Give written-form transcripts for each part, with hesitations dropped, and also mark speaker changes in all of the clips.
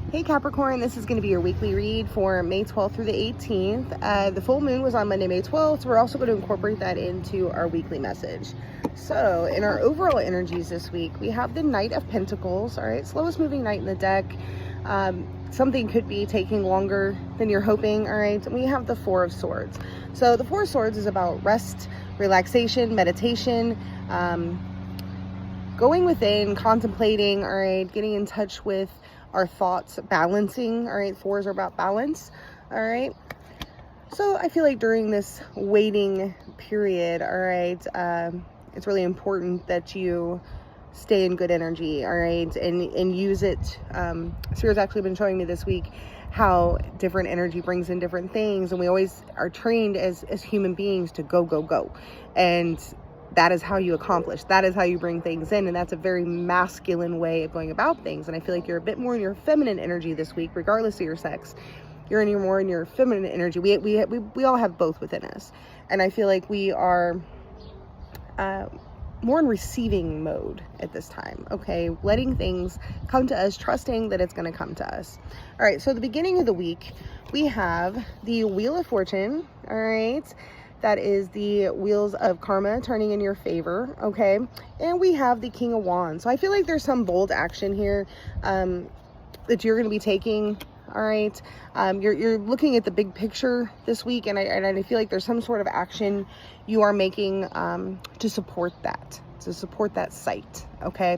Speaker 1: Hey Capricorn, this is going to be your weekly read for May 12th through the 18th. The full moon was on Monday, May 12th, so we're also going to incorporate that into our weekly message. So in our overall energies this week, we have the Knight of Pentacles, all right, slowest moving knight in the deck. Something could be taking longer than you're hoping, all right, and we have the Four of Swords. So the Four of Swords is about rest, relaxation, meditation, going within, contemplating, all right, getting in touch with our thoughts, balancing, all right. Fours are about balance, all right. So I feel like during this waiting period, all right, it's really important that you stay in good energy, all right, and use it. Spirit's actually been showing me this week how different energy brings in different things, and we always are trained as human beings to go, and that is how you accomplish. That is how you bring things in. And that's a very masculine way of going about things. And I feel like you're a bit more in your feminine energy this week, regardless of your sex. You're more in your feminine energy. We all have both within us. And I feel like we are more in receiving mode at this time. Okay. Letting things come to us, trusting that it's going to come to us. All right. So the beginning of the week, we have the Wheel of Fortune. All right. That is the wheels of karma turning in your favor, okay? And we have the King of Wands. So I feel like there's some bold action here that you're going to be taking, all right? You're looking at the big picture this week, and I feel like there's some sort of action you are making to support that sight, okay?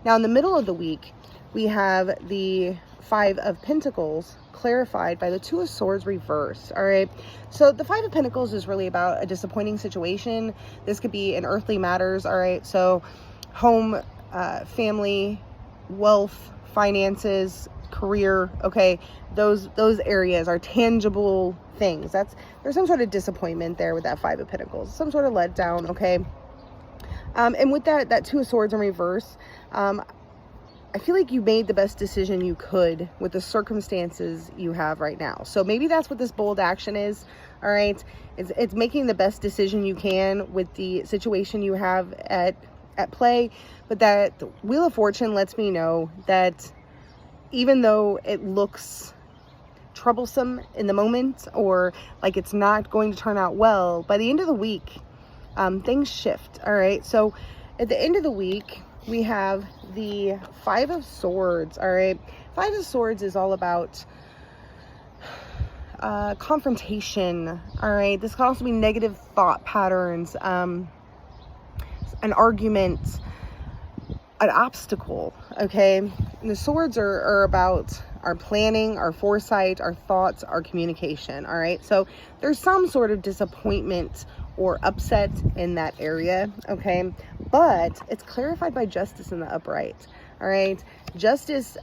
Speaker 1: Now, in the middle of the week, we have the Five of Pentacles clarified by the Two of Swords reversed, all right? So the Five of Pentacles is really about a disappointing situation. This could be in earthly matters, all right? So home, family, wealth, finances, career, okay? Those areas are tangible things. There's some sort of disappointment there with that Five of Pentacles, some sort of letdown, okay? And with that Two of Swords in reverse, I feel like you made the best decision you could with the circumstances you have right now. So maybe that's what this bold action is, all right? It's making the best decision you can with the situation you have at play. But that Wheel of Fortune lets me know that even though it looks troublesome in the moment or like it's not going to turn out well, by the end of the week, things shift, all right? So at the end of the week, we have the Five of Swords, all right? Five of Swords is all about confrontation, all right? This can also be negative thought patterns, an argument, an obstacle, okay? And the swords are about our planning, our foresight, our thoughts, our communication, all right? So there's some sort of disappointment or upset in that area, okay? But it's clarified by justice in the upright, all right? Justice,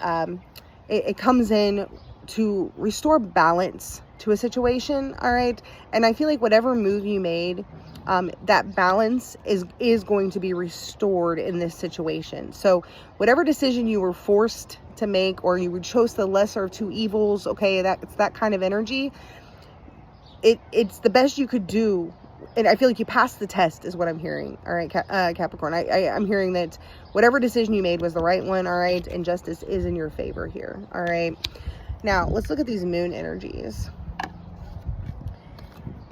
Speaker 1: it comes in to restore balance to a situation, all right? And I feel like whatever move you made, that balance is going to be restored in this situation. So whatever decision you were forced to make, or you chose the lesser of two evils, okay, it's that kind of energy. It's the best you could do. And I feel like you passed the test is what I'm hearing. All right, Capricorn. I'm hearing that whatever decision you made was the right one. All right. And justice is in your favor here. All right. Now let's look at these moon energies.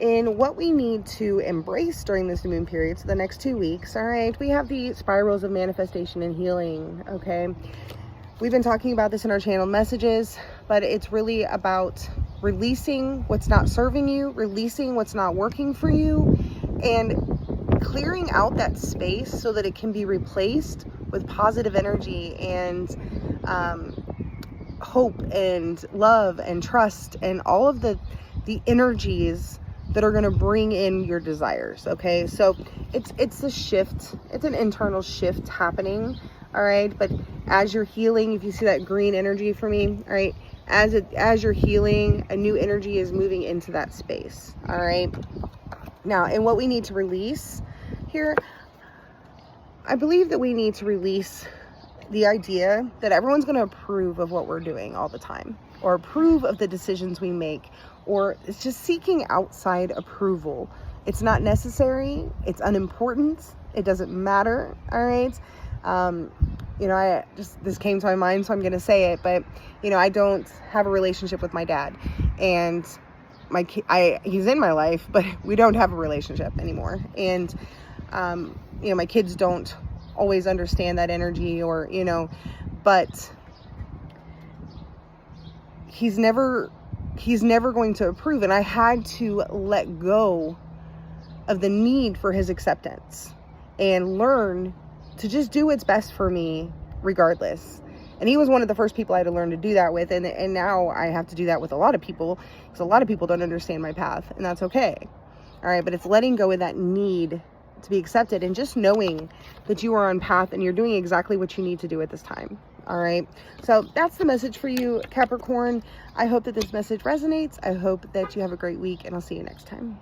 Speaker 1: And what we need to embrace during this moon period, so the next 2 weeks, all right, we have the spirals of manifestation and healing. Okay. We've been talking about this in our channel messages, but it's really about releasing what's not serving you, releasing what's not working for you, and clearing out that space so that it can be replaced with positive energy and hope and love and trust and all of the energies that are going to bring in your desires. Okay, so it's a shift. It's an internal shift happening. All right, but as you're healing, if you see that green energy for me, all right, as you're healing, a new energy is moving into that space. All right. Now, and what we need to release here, I believe that we need to release the idea that everyone's going to approve of what we're doing all the time, or approve of the decisions we make, or it's just seeking outside approval. It's not necessary. It's unimportant. It doesn't matter. All right. this came to my mind, so I'm going to say it, but, I don't have a relationship with my dad, and he's in my life, but we don't have a relationship anymore. And, my kids don't always understand that energy, or, but he's never going to approve. And I had to let go of the need for his acceptance and learn to just do what's best for me regardless. And he was one of the first people I had to learn to do that with. And now I have to do that with a lot of people, because a lot of people don't understand my path, and that's okay. All right. But it's letting go of that need to be accepted, and just knowing that you are on path and you're doing exactly what you need to do at this time. All right. So that's the message for you, Capricorn. I hope that this message resonates. I hope that you have a great week, and I'll see you next time.